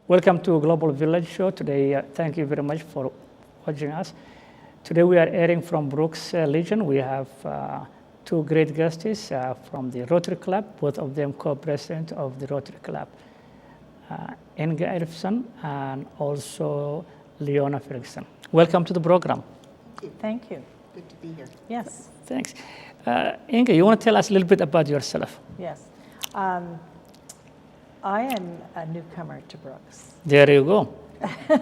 Welcome to Global Village Show. Today, thank you very much for watching us. Today we are airing from Brooks Legion. We have two great guests from the Rotary Club, both of them co-president of the Rotary Club. Inga Elfson and also Leona Ferguson. Welcome to the program. Thank you. Good to be here. Yes. Thanks. Inga, you want to tell us a little bit about yourself? Yes. I am a newcomer to Brooks. There you go.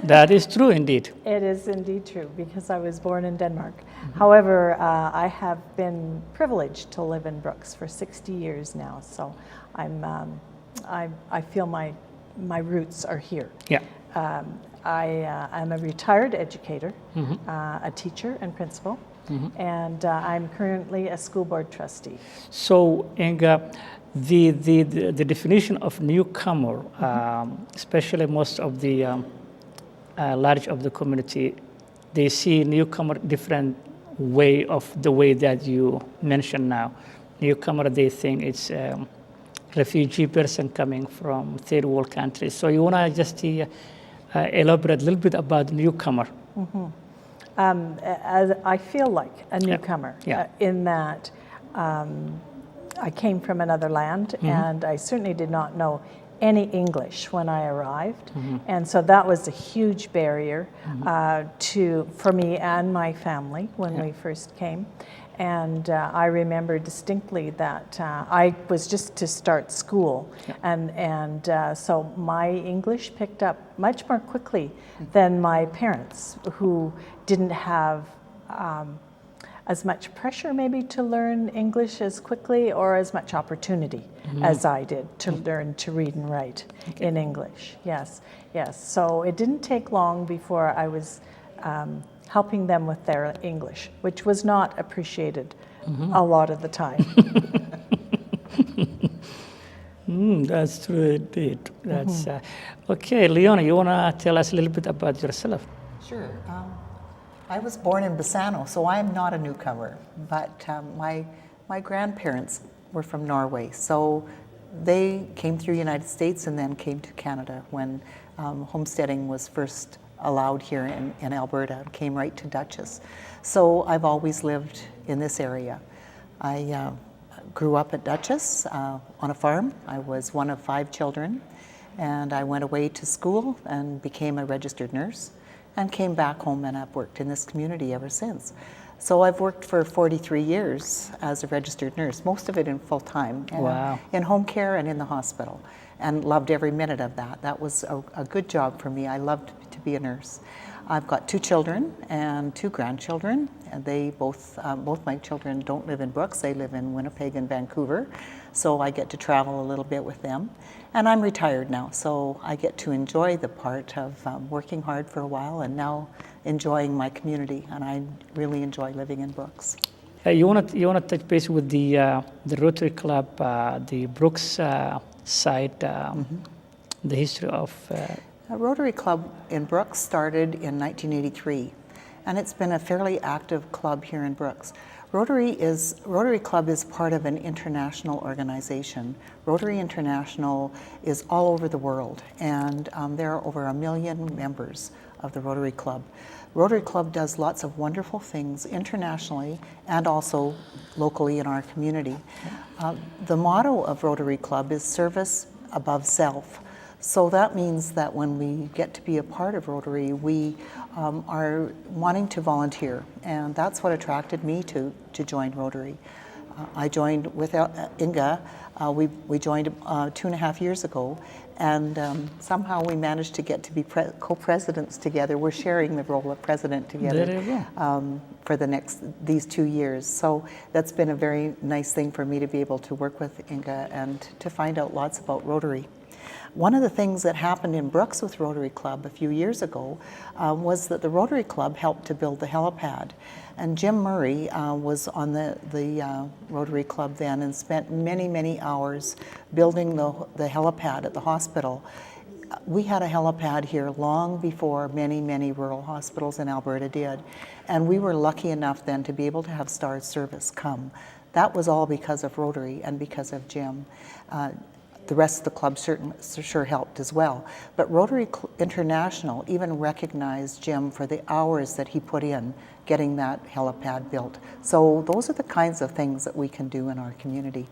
That is true indeed. It is indeed true because I was born in Denmark. However, I have been privileged to live in Brooks for 60 years now, so I feel my roots are here. Yeah. I'm a retired educator, a teacher and principal, and I'm currently a school board trustee. So, Inga, the definition of newcomer, especially most of the large of the community, they see newcomer different way of the way that you mentioned now. Newcomer, they think it's refugee person coming from third world countries. So you want to just elaborate a little bit about newcomer? As I feel like a newcomer in that I came from another land and I certainly did not know any English when I arrived, and so that was a huge barrier for me and my family when we first came. And I remember distinctly that I was just to start school, and so my English picked up much more quickly than my parents, who didn't have as much pressure maybe to learn English as quickly or as much opportunity as I did to learn to read and write in English. Yes, yes. So it didn't take long before I was helping them with their English, which was not appreciated a lot of the time. That's true indeed. That's okay. Leona, you want to tell us a little bit about yourself? Sure. I was born in Bassano, so I am not a newcomer, but my grandparents were from Norway, so they came through the United States and then came to Canada when homesteading was first allowed here in Alberta, came right to Dutchess. So I've always lived in this area. I grew up at Dutchess on a farm. I was one of 5 children, and I went away to school and became a registered nurse and came back home, and I've worked in this community ever since. So I've worked for 43 years as a registered nurse, most of it in full-time, in home care and in the hospital, and loved every minute of that. That was a good job for me. I loved to be a nurse. I've got 2 children and 2 grandchildren, and they both my children don't live in Brooks. They live in Winnipeg and Vancouver, so I get to travel a little bit with them. And I'm retired now, so I get to enjoy the part of working hard for a while and now enjoying my community, and I really enjoy living in Brooks. You want to touch base with the Rotary Club, the Brooks site, the history of... A Rotary Club in Brooks started in 1983, and it's been a fairly active club here in Brooks. Rotary Club is part of an international organization. Rotary International is all over the world, and there are over 1 million members of the Rotary Club. Rotary Club does lots of wonderful things internationally and also locally in our community. The motto of Rotary Club is service above self. So that means that when we get to be a part of Rotary, we are wanting to volunteer, and that's what attracted me to join Rotary. I joined with Inga. We joined 2.5 years ago, and somehow we managed to get to be co-presidents together. We're sharing the role of president together for these 2 years. So that's been a very nice thing for me to be able to work with Inga and to find out lots about Rotary. One of the things that happened in Brooks with Rotary Club a few years ago was that the Rotary Club helped to build the helipad. And Jim Murray was on the Rotary Club then and spent many, many hours building the helipad at the hospital. We had a helipad here long before many, many rural hospitals in Alberta did. And we were lucky enough then to be able to have STARS service come. That was all because of Rotary and because of Jim. the rest of the club sure helped as well. But Rotary International even recognized Jim for the hours that he put in getting that helipad built. So those are the kinds of things that we can do in our community.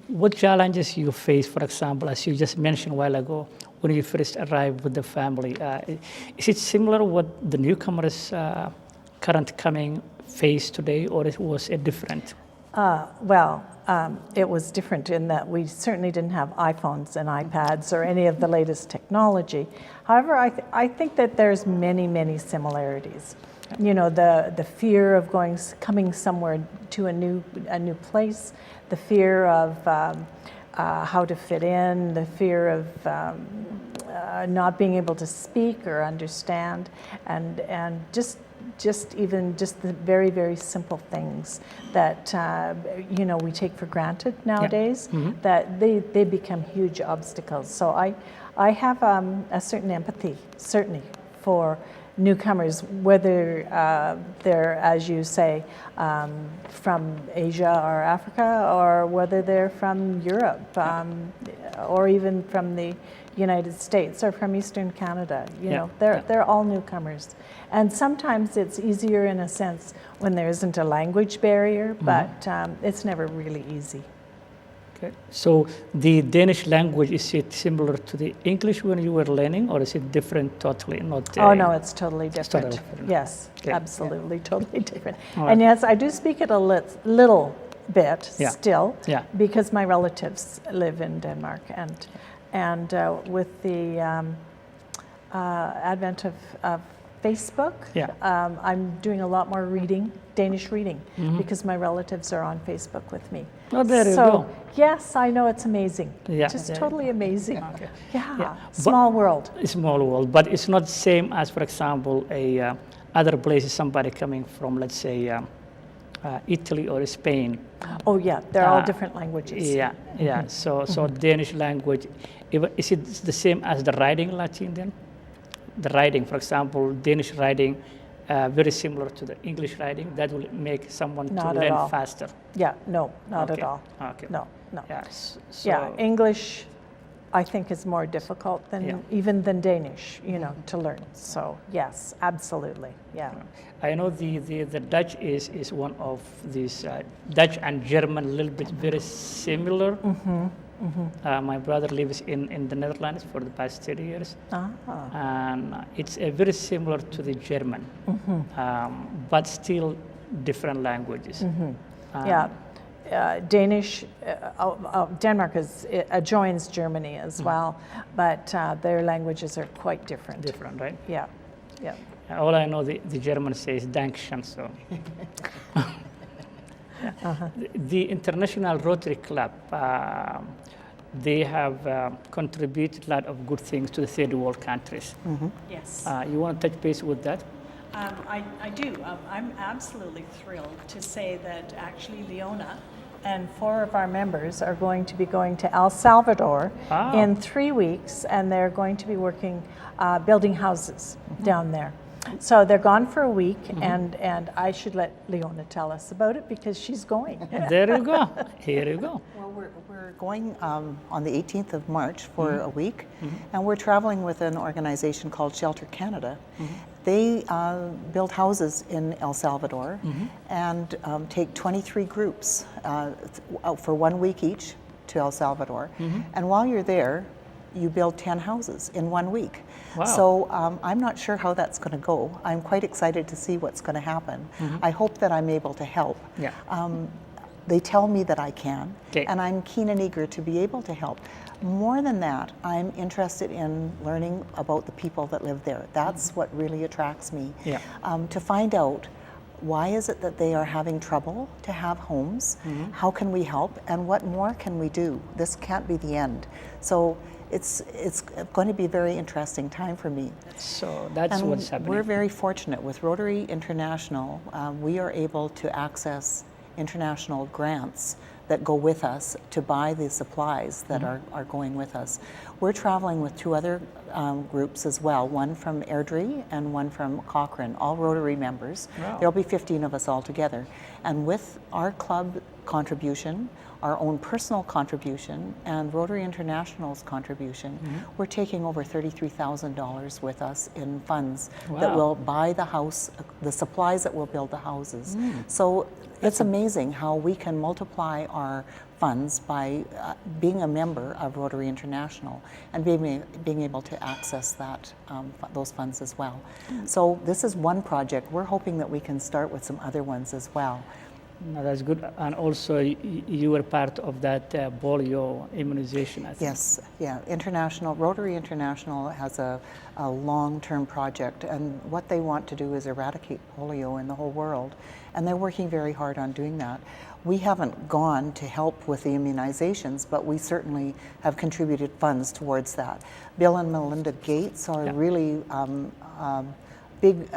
What challenges you face, for example, as you just mentioned a while ago, when you first arrived with the family? Is it similar what the newcomers current coming face today, or was it different? It was different in that we certainly didn't have iPhones and iPads or any of the latest technology. However, I think that there's many similarities. You know, the fear of coming somewhere to a new place, the fear of how to fit in, the fear of not being able to speak or understand, and just the very simple things that you know, we take for granted nowadays, that they become huge obstacles. So I have a certain empathy, certainly, for newcomers, whether they're, as you say, from Asia or Africa, or whether they're from Europe, or even from the United States or from Eastern Canada. You know, they're all newcomers. And sometimes it's easier in a sense when there isn't a language barrier, but it's never really easy. Okay. So the Danish language, is it similar to the English when you were learning, or is it different totally? Oh no, it's totally different. Totally different. Yes, Okay. Absolutely, totally different. All right. And yes, I do speak it a little bit still, because my relatives live in Denmark, and with the advent of Facebook, I'm doing a lot more reading, Danish reading, because my relatives are on Facebook with me. Oh, there you go. Yes, I know, it's amazing. Yeah. Just totally amazing. Okay. Yeah. Small world. Small world, but it's not the same as, for example, other places, somebody coming from, let's say, Italy or Spain. Oh yeah, they're all different languages. Yeah. So Danish language, is it the same as the writing Latin then? The writing, for example, Danish writing, very similar to the English writing, that will make someone to learn faster. Yeah, no, not at all. Okay. No. Yeah, English, I think, is more difficult than even than Danish, you know, to learn. So yes, absolutely, yeah. I know the Dutch is one of these, Dutch and German a little bit very similar. My brother lives in the Netherlands for the past 30 years, and it's very similar to the German, but still different languages. Danish, Denmark adjoins Germany as well, but their languages are quite different. Different, right? Yeah. All I know, the German says Dankeschön, so. The International Rotary Club, they have contributed a lot of good things to the third world countries. Yes. You want to touch base with that? I do. I'm absolutely thrilled to say that actually Leona and 4 of our members are going to be going to El Salvador in 3 weeks, and they're going to be working, building houses down there. So they're gone for a week, and I should let Leona tell us about it because she's going. There you go. Here you go. Well, we're going on the 18th of March for a week, and we're traveling with an organization called Shelter Canada. They build houses in El Salvador and take 23 groups out for 1 week each to El Salvador. And while you're there, you build 10 houses in 1 week. Wow. So I'm not sure how that's going to go. I'm quite excited to see what's going to happen. I hope that I'm able to help. They tell me that I can, and I'm keen and eager to be able to help. More than that, I'm interested in learning about the people that live there. That's what really attracts me. To find out, why is it that they are having trouble to have homes? How can we help? And what more can we do? This can't be the end. So it's going to be a very interesting time for me. So that's what's happening. We're very fortunate with Rotary International. We are able to access international grants that go with us to buy the supplies that are going with us. We're traveling with two other groups as well, one from Airdrie and one from Cochrane, all Rotary members. Wow. There'll be 15 of us all together. And with our club contribution, our own personal contribution, and Rotary International's contribution, we're taking over $33,000 with us in funds that Wow. will buy the house, the supplies that will build the houses. So it's amazing how we can multiply our funds by being a member of Rotary International and being able to access that those funds as well. So this is one project. We're hoping that we can start with some other ones as well. No, that's good. And also, you were part of that polio immunization, I think. Yes, yeah. Rotary International has a long-term project, and what they want to do is eradicate polio in the whole world, and they're working very hard on doing that. We haven't gone to help with the immunizations, but we certainly have contributed funds towards that. Bill and Melinda Gates are really big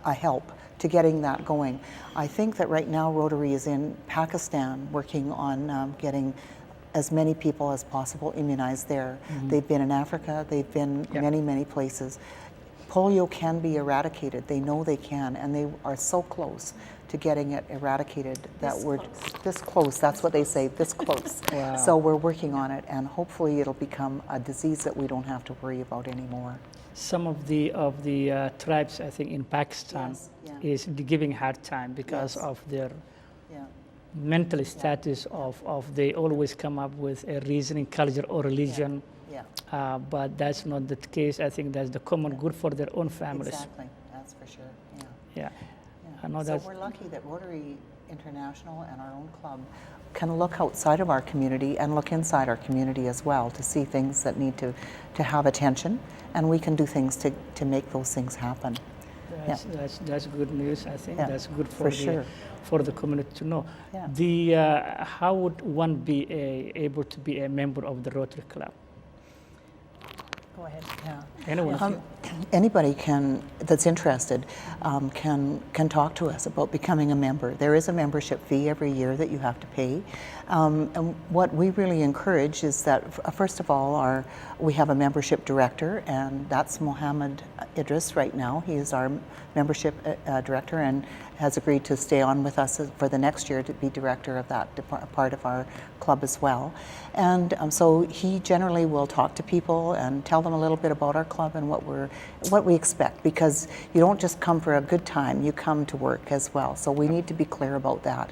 a help to getting that going. I think that right now Rotary is in Pakistan working on getting as many people as possible immunized there. They've been in Africa, they've been many places. Polio can be eradicated. They know they can, and they are so close to getting it eradicated that we're this close. That's what they say, this close. Wow. So we're working on it, and hopefully it'll become a disease that we don't have to worry about anymore. Some of the tribes, I think, in Pakistan Yes, yeah. is giving hard time because Yes. of their Yeah. mental status of they always come up with a reasoning, culture, or religion. Yeah. But that's not the case. I think that's the common good for their own families. Exactly. That's for sure. Yeah. Yeah. Yeah. I know So that's we're lucky that Rotary International and our own club can look outside of our community and look inside our community as well to see things that need to have attention, and we can do things to make those things happen. That's good news. I think Yeah, that's good for sure. for the community to know. Yeah. How would one be able to be a member of the Rotary Club? Go ahead. Yeah. Anyone? of you? Anybody that's interested can talk to us about becoming a member. There is a membership fee every year that you have to pay. And what we really encourage is that, first of all, we have a membership director, and that's Mohammed Idris right now. He is our membership director and has agreed to stay on with us for the next year to be director of that part of our club as well. And so he generally will talk to people and tell them a little bit about our club and what we expect, because you don't just come for a good time, you come to work as well. So we need to be clear about that.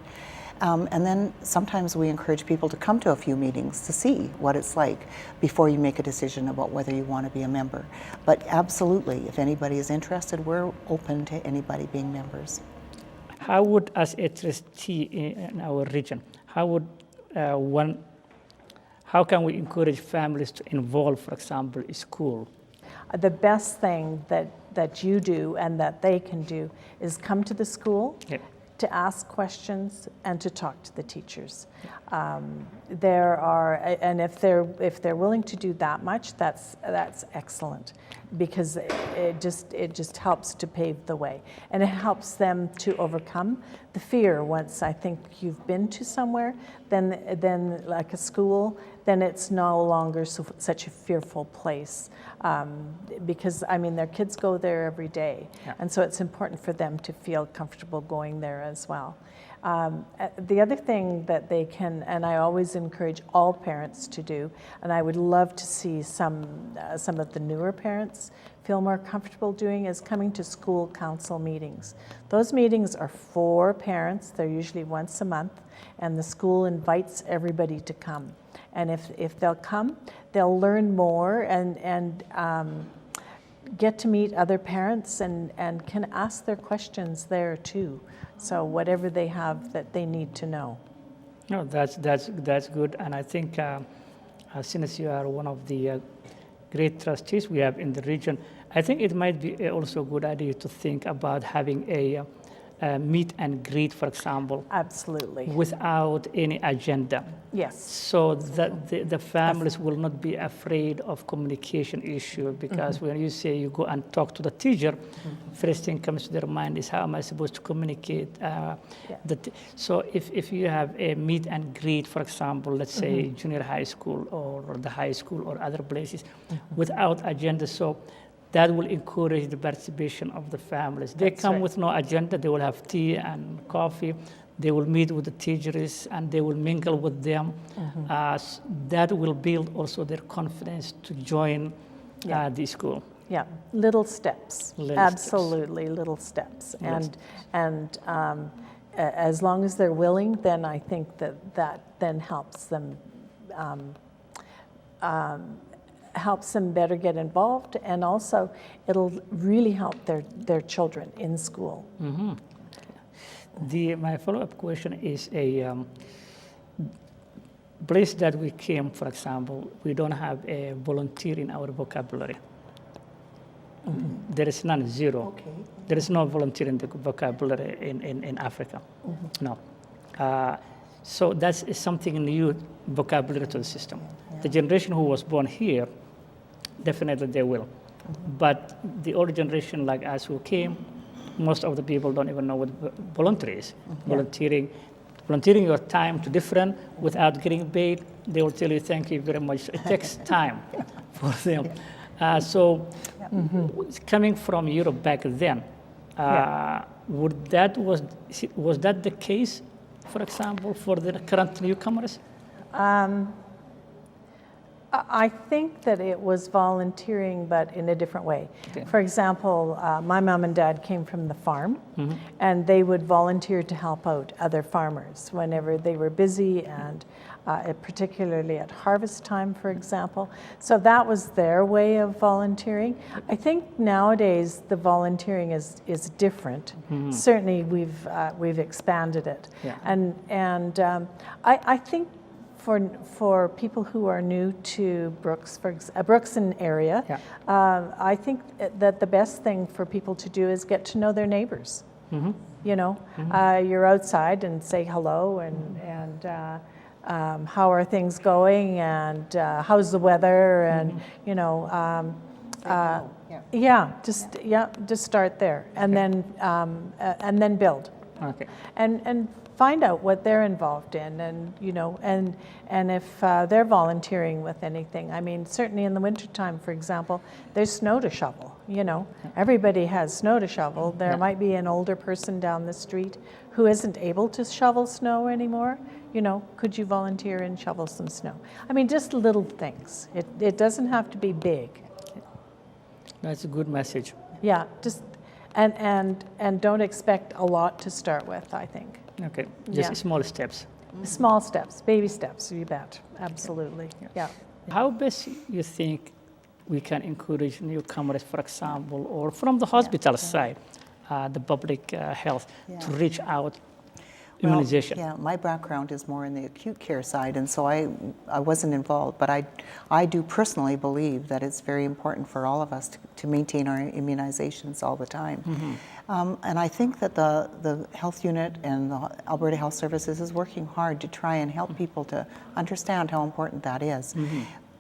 And then sometimes we encourage people to come to a few meetings to see what it's like before you make a decision about whether you want to be a member. But absolutely, if anybody is interested, we're open to anybody being members. How would, as a trustee in our region, how can we encourage families to involve, for example, a school? The best thing that you do and that they can do is come to the school, to ask questions and to talk to the teachers. And if they're willing to do that much, that's excellent, because it just helps to pave the way, and it helps them to overcome the fear. Once I think you've been to somewhere, then like a school, then it's no longer such a fearful place, because I mean their kids go there every day, and so it's important for them to feel comfortable going there as well. The other thing that they can, and I always encourage all parents to do, and I would love to see some of the newer parents feel more comfortable doing, is coming to school council meetings. Those meetings are for parents. They're usually once a month, and the school invites everybody to come. And if they'll come, they'll learn more and get to meet other parents and can ask their questions there too. So whatever they have that they need to know. No, that's good, and I think since you are one of the great trustees we have in the region, I think it might be also a good idea to think about having a meet and greet, for example, Absolutely. without any agenda, Yes. so that the families will not be afraid of communication issue, because when you say you go and talk to the teacher, first thing comes to their mind is, how am I supposed to communicate? So if you have a meet and greet, for example, let's say junior high school or the high school or other places, without agenda, so that will encourage the participation of the families. They come with no agenda, they will have tea and coffee, they will meet with the teachers and they will mingle with them. That will build also their confidence to join the school. Yeah, little steps. Little Absolutely, little steps. And as long as they're willing, then I think that then helps them better get involved, and also it'll really help their children in school. My follow-up question is a place that we came, for example, we don't have a volunteer in our vocabulary. There is none, zero. Okay. There is no volunteer in the vocabulary in Africa. No. So that's something new vocabulary to the system. The generation who was born here, definitely they will. But the older generation like us who came, most of the people don't even know what voluntary is. Volunteering your time to different without getting paid, they will tell you thank you very much. It takes time for them. Coming from Europe back then, was that the case, for example, for the current newcomers? I think that it was volunteering, but in a different way. Okay. For example, my mom and dad came from the farm, and they would volunteer to help out other farmers whenever they were busy, and particularly at harvest time, for example. So that was their way of volunteering. I think nowadays the volunteering is different. Certainly we've expanded it, and I think for people who are new to Brooks, Brookson area, I think that the best thing for people to do is get to know their neighbors. You know, you're outside and say hello, and how are things going, and how's the weather, and you know, just start there, and then build, and find out what they're involved in, and you know, and if they're volunteering with anything. I mean, certainly in the wintertime, for example, there's snow to shovel. You know, everybody has snow to shovel. There might be an older person down the street who isn't able to shovel snow anymore. You know, could you volunteer and shovel some snow? I mean, just little things. It doesn't have to be big. That's a good message. Yeah, just and don't expect a lot to start with, I think. Okay, just small steps. Small steps, baby steps, you bet. Absolutely. Yeah. How best you think we can encourage newcomers, for example, or from the hospital side, the public health, to reach out? Immunization. Well, my background is more in the acute care side, and so I wasn't involved, but I do personally believe that it's very important for all of us to maintain our immunizations all the time. And I think that the health unit and the Alberta Health Services is working hard to try and help people to understand how important that is.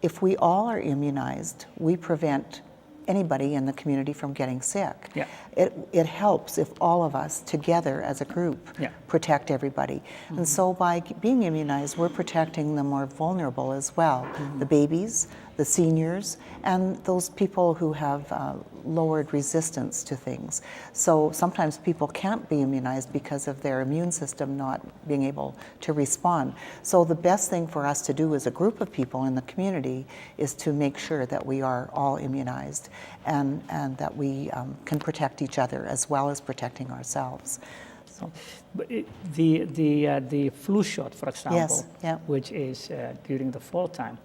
If we all are immunized, we prevent anybody in the community from getting sick. It helps if all of us together as a group protect everybody. And so by being immunized, we're protecting the more vulnerable as well, the babies, the seniors, and those people who have lowered resistance to things. So sometimes people can't be immunized because of their immune system not being able to respond. So the best thing for us to do as a group of people in the community is to make sure that we are all immunized, and that we can protect each other as well as protecting ourselves. So. But the flu shot, for example, which is during the fall time,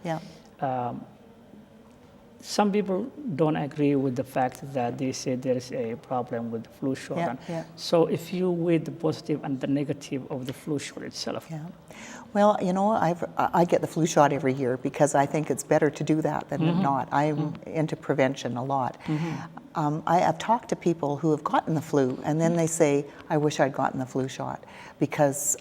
some people don't agree with the fact that they say there is a problem with the flu shot. So if you weigh the positive and the negative of the flu shot itself. Well, you know, I get the flu shot every year because I think it's better to do that than not. I'm into prevention a lot. I have talked to people who have gotten the flu, and then they say, I wish I'd gotten the flu shot, because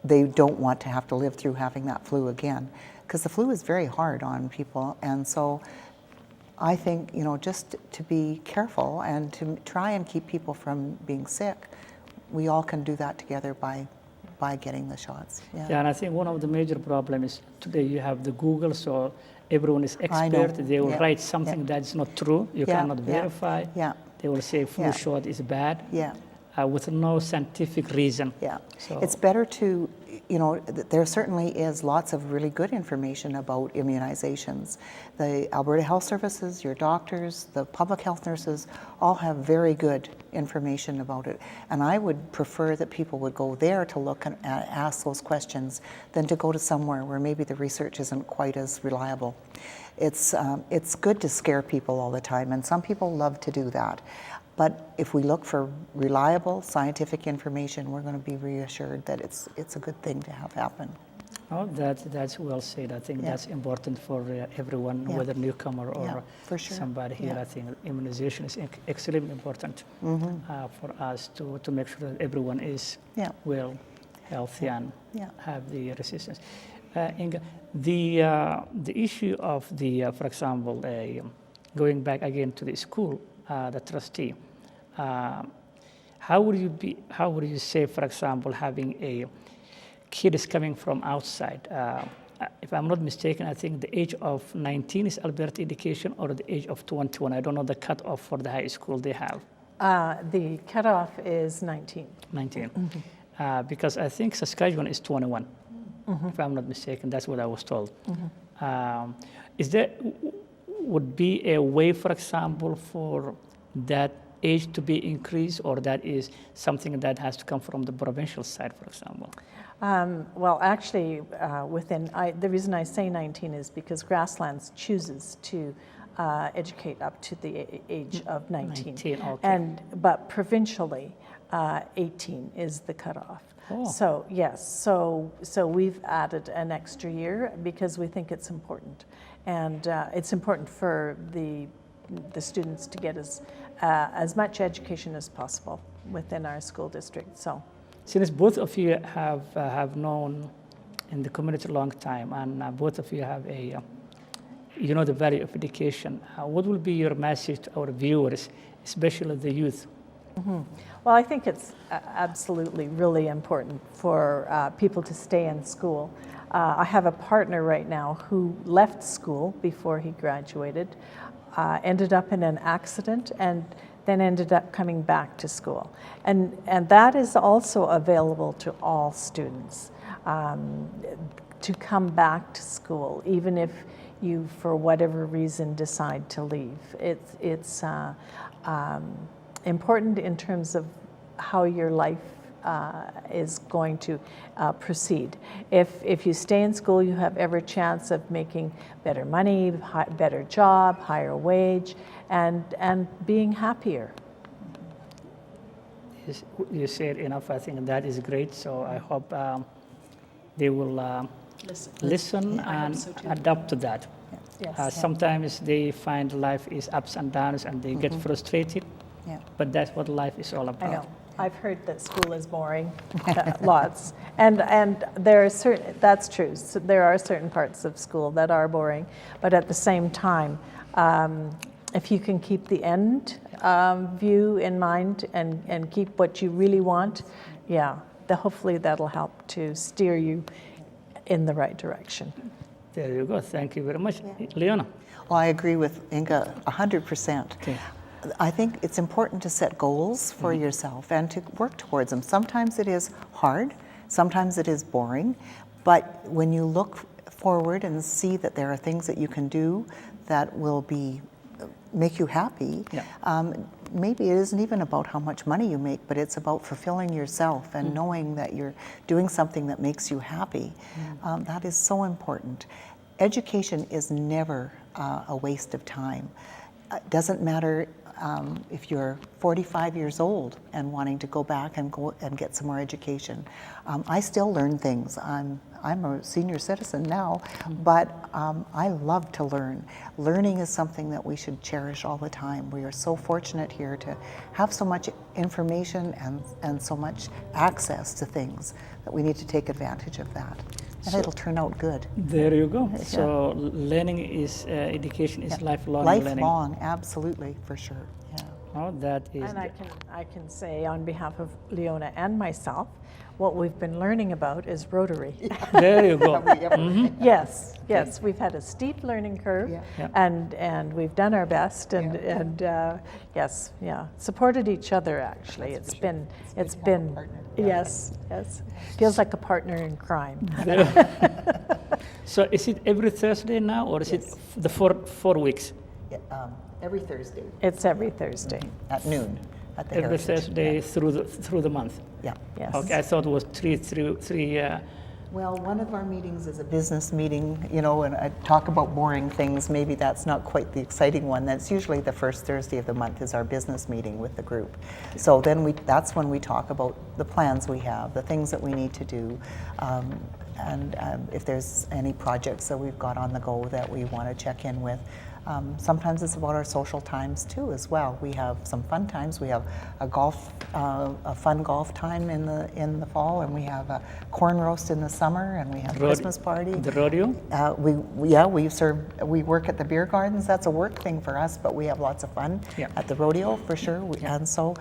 they don't want to have to live through having that flu again, because the flu is very hard on people. And so I think, just to be careful and to try and keep people from being sick, we all can do that together by getting the shots. Yeah, and I think one of the major problems is today you have the Google, so everyone is I know. expert. They will write something that's not true. You cannot verify. Yeah. They will say flu shot is bad. Yeah. With no scientific reason. Yeah, So it's better to, there certainly is lots of really good information about immunizations. The Alberta Health Services, your doctors, the public health nurses, all have very good information about it. And I would prefer that people would go there to look and ask those questions than to go to somewhere where maybe the research isn't quite as reliable. It's good to scare people all the time, and some people love to do that. But if we look for reliable scientific information, we're going to be reassured that it's a good thing to have happen. Oh, that's well said. I think that's important for everyone, whether newcomer or for sure. somebody here. I think immunization is extremely important for us to make sure that everyone is well, healthy, and have the resistance. Inga, the issue of for example, going back again to the school, the trustee, how would you say, for example, having a kid is coming from outside? If I'm not mistaken, I think the age of 19 is Alberta education, or the age of 21. I don't know the cutoff for the high school they have. The cutoff is 19. 19. Because I think Saskatchewan is 21. If I'm not mistaken, that's what I was told. Is there would be a way, for example, for that age to be increased, or that is something that has to come from the provincial side, for example? Well, actually, the reason I say 19 is because Grasslands chooses to educate up to the age of 19. 19, okay. But provincially, 18 is the cutoff. Oh. So yes, so we've added an extra year because we think it's important, and it's important for the students to get as much education as possible within our school district. So, since both of you have known in the community a long time, and both of you have the value of education, what will be your message to our viewers, especially the youth? Well, I think it's absolutely really important for people to stay in school. I have a partner right now who left school before he graduated, ended up in an accident, and then ended up coming back to school. And that is also available to all students, to come back to school, even if you, for whatever reason, decide to leave. It's important in terms of how your life is going to proceed. If you stay in school, you have every chance of making better money, better job, higher wage, and being happier. You said enough. I think that is great. So I hope they will listen and adapt to that. Yes. Sometimes they find life is ups and downs, and they get frustrated. Yeah. But that's what life is all about. I know. I've heard that school is boring, lots, and there are that's true. So there are certain parts of school that are boring, but at the same time, if you can keep the end view in mind and keep what you really want, hopefully that'll help to steer you in the right direction. There you go. Thank you very much, Leona. Well, I agree with Inga 100%. Okay. I think it's important to set goals for yourself and to work towards them. Sometimes it is hard, sometimes it is boring, but when you look forward and see that there are things that you can do that will make you happy, maybe it isn't even about how much money you make, but it's about fulfilling yourself and knowing that you're doing something that makes you happy. That is so important. Education is never a waste of time. it doesn't matter if you're 45 years old and wanting to go back and go and get some more education. I still learn things. I'm a senior citizen now, but I love to learn. Learning is something that we should cherish all the time. We are so fortunate here to have so much information and so much access to things that we need to take advantage of that. And it'll turn out good. There you go. So learning is, education is lifelong learning. Lifelong, absolutely, for sure. Yeah. Oh, that is. And I can say on behalf of Leona and myself, what we've been learning about is Rotary. There you go. Yes, we've had a steep learning curve, Yeah. and we've done our best, and supported each other. Actually, it's been partner. yes, feels like a partner in crime. So is it every Thursday now, or is it the 4 weeks? Yeah, every Thursday It's every Thursday. at noon at the Every Heritage. Thursday through the month. Yeah. Yes. Okay, I thought it was three. Well, one of our meetings is a business meeting, you know, and I talk about boring things. Maybe that's not quite the exciting one. That's usually the first Thursday of the month is our business meeting with the group. So then that's when we talk about the plans we have, the things that we need to do, and if there's any projects that we've got on the go that we want to check in with. Sometimes it's about our social times too, as well. We have some fun times. We have a fun golf time in the fall, and we have a corn roast in the summer, and we have a Christmas party. The rodeo. We work at the beer gardens. That's a work thing for us, but we have lots of fun at the rodeo for sure. And so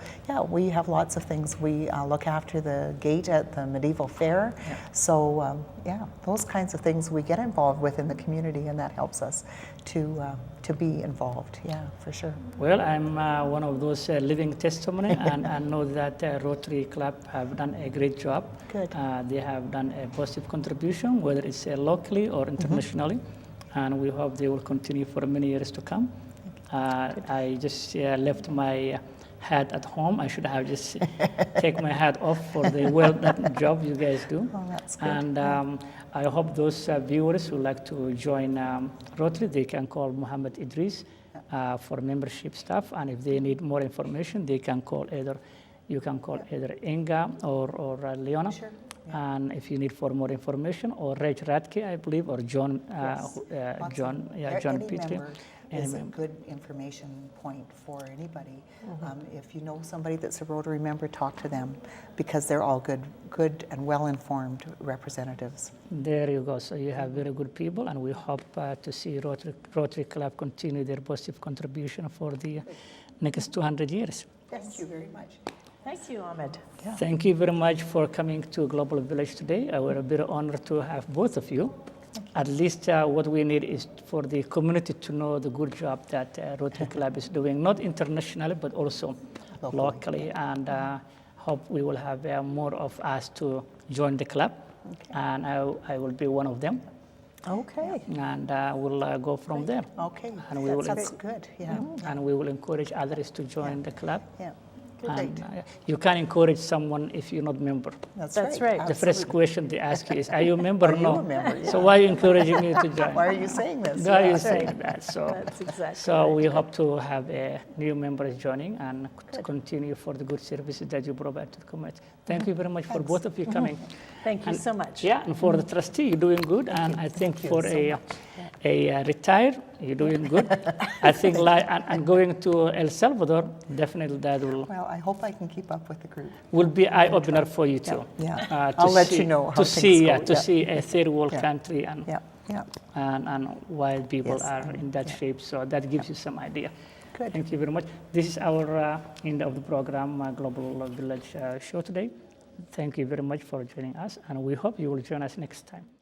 we have lots of things. We look after the gate at the medieval fair. Yeah. So those kinds of things we get involved with in the community, and that helps us to be involved. Yeah, for sure. Well, I'm one of those living testimony, and I know that Rotary Club have done a great job. Good. They have done a positive contribution, whether it's locally or internationally, and we hope they will continue for many years to come. I just left my hat at home. I should have just take my hat off for the well-done job you guys do. Oh, that's good. And I hope those viewers who like to join Rotary, they can call Mohammed Idris for membership stuff. And if they need more information, they can call you can call either Inga or Leona. Sure. And if you need for more information, or Reg Radke, I believe, or John, John Any Petrie. member is a good information point for anybody. If you know somebody that's a Rotary member, talk to them, because they're all good and well-informed representatives. There you go. So you have very good people, and we hope to see Rotary Club continue their positive contribution for the next 200 years. Thank you very much. Thank you, Ahmed. Yeah. Thank you very much for coming to Global Village today. We're very honored to have both of you. At least what we need is for the community to know the good job that Rotary Club is doing, not internationally, but also locally. And hope we will have more of us to join the club. Okay. And I will be one of them. Okay. And we'll go from there. Okay, and that's good. Yeah. And we will encourage others to join the club. Yeah. And, you can encourage someone if you're not a member. That's right. The first question they ask you is, are you a member? Are No. you a member? Yeah. So why are you encouraging me to join? Why are you saying this? Why are you saying that? So, That's exactly so we hope to have new members joining and to continue for the good services that you provide to the community. Thank you very much for both of you coming. Thank you so much. Yeah, and for the trustee, you're doing good. And I think for a retired, you're doing good. I think and going to El Salvador, definitely that will. Well, I hope I can keep up with the group. Will be eye opener for you too. Yeah. I'll let you know how things go. To see a third world country and why people are in that shape. So that gives you some idea. Good. Thank you very much. This is our end of the program, Global Village show today. Thank you very much for joining us, and we hope you will join us next time.